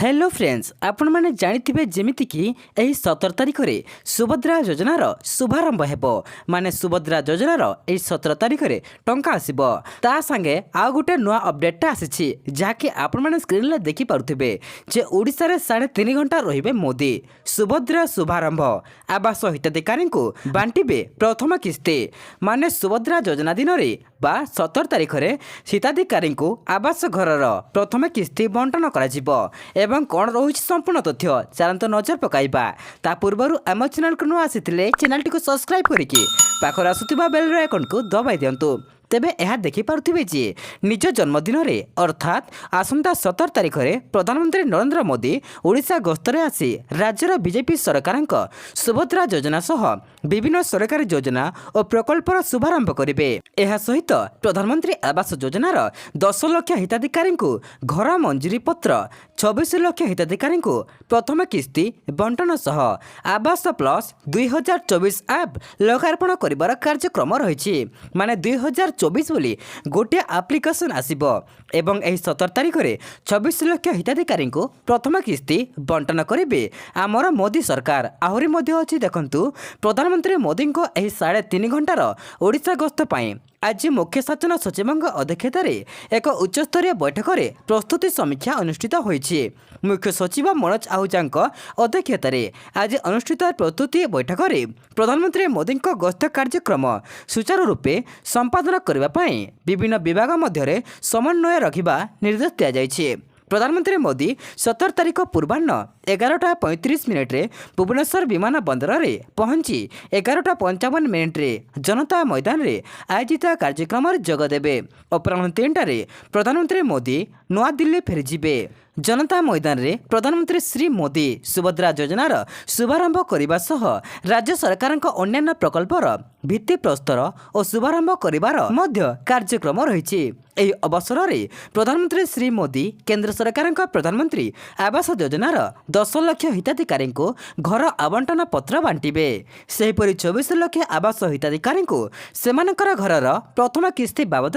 Hello friends आपण मैंने जानिथिबे जेमिति कि एही 17 तारिख रे सुभद्रा योजनार शुभारंभ हेबो माने सुभद्रा योजनार एही 17 तारिख रे टंका आसीबो ता संगे आ गुटे नुआ अपडेट आसीछि जाके आपण मैंने स्क्रीन ले देखि पारुथिबे जे ओडिसा रे 3.5 घंटा रहिबे मोदी सुभद्रा शुभारंभ आवास हिताधिकारी को बांटिबे प्रथम किस्ती माने सुभद्रा योजना दिन रे बा 17 तारिख रे हिताधिकारी को आवास घरर प्रथम किस्ती बंटन करा जिवो एवं कौन रही संपूर्ण तथ्य चलत नजर पकाइबा ता पूर्व आम चैनल को नुआ आसी चैनल टी सब्सक्राइब करके पाखर आसुवा बेल आइकन को दबाई दिंतु तेबे यह देखिपे जे निज जन्मदिन में अर्थात आसंता 17 तारिख में प्रधानमंत्री नरेंद्र मोदी ओडिशा गस्तरे आसी राज्यर बीजेपी सरकार सुभद्रा योजना सह विभिन्न सरकारी योजना और प्रकल्पर शुभारंभ करेंगे। यह सहित प्रधानमंत्री आवास योजनार 10 लाख हिताधिकारी को घर मंजूरी पत्र 26 लाख हिताधिकारी को प्रथम किस्ती बंटन सह आवास प्लस 2024 ऐप लोकार्पण कर कार्यक्रम रही माने 2024 बोली गोटे आप्लिकेसन आसीबो एवं एही 17 तारिख रे 26 लाख हिताधिकारी को प्रथम किस्ती बंटन करेंगे आमर मोदी सरकार। आहरी मध्य अछि देखंतु प्रधानमंत्री मोदी को एही 3.5 घंटार ओडिशा गस्त पई आज मुख्य शासन सचिव अध्यक्षतार एक उच्चस्तरीय बैठक में प्रस्तुति समीक्षा अनुष्ठित होईछि। मुख्य सचिव मनोज आहूजा अध्यक्षतार आज अनुष्ठित प्रस्तुति बैठक में प्रधानमंत्री मोदी गस्त कार्यक्रम सुचारू रूपे संपादन करने विभिन्न विभाग मध्य समन्वय रखा निर्देश दि जाइछि। प्रधानमंत्री मोदी 17 तारिख पूर्वाह्न 11:35 भुवनेश्वर विमान बंदर में पहुंची 11:55 जनता मैदान में आयोजित कार्यक्रम में जोगदेवे। अपराह्न 3टारे प्रधानमंत्री मोदी नवा दिल्ली फेरीजिबे। जनता मैदान में प्रधानमंत्री श्री मोदी सुभद्रा योजनार शुभारंभ करने सह राज्य सरकार अन्यान्य प्रकल्पर भित्तिप्रस्तर और शुभारंभ करिवार मध्य कार्यक्रम रही। एही अवसर में प्रधानमंत्री श्री मोदी केंद्र सरकार प्रधानमंत्री आवास योजनार 10 लाख हिताधिकारी को घर आवंटन पत्र बांटिबे। सेहीपरि 24 लाख आवास हिताधिकारी को सेमानकर घरर प्रथम किस्ती बाबद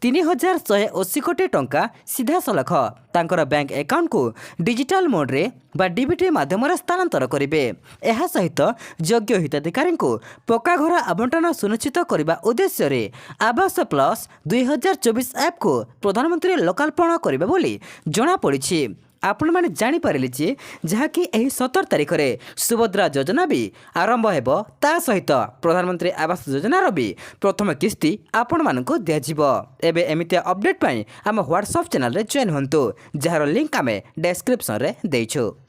3180 कोटी टंका सीधा सलख तांकर बैंक अकाउंट को डिजिटल मोड रे बा डीबीटी माध्यम स्थानांतर करेंगे। यह सहित योग्य हिताधिकारी को पक्का घर आवंटन सुनिश्चित करने उद्देश्य रे आवास प्लस 2024 ऐप को प्रधानमंत्री लोकार्पण करेंगे बोली जना पड़ी। आपण मैंने जानीपारे जे जहाँकि 17 तारिख में सुभद्रा योजना भी आरंभ हेबो ता सहित प्रधानमंत्री आवास योजनार भी प्रथम किस्ती आपण मानक दिज्व। एबे एमिति अपडेट पाई आम व्हाट्सएप चैनल रे जॉइन होंतु जार लिंक आमे डिस्क्रिप्शन रे देइछु।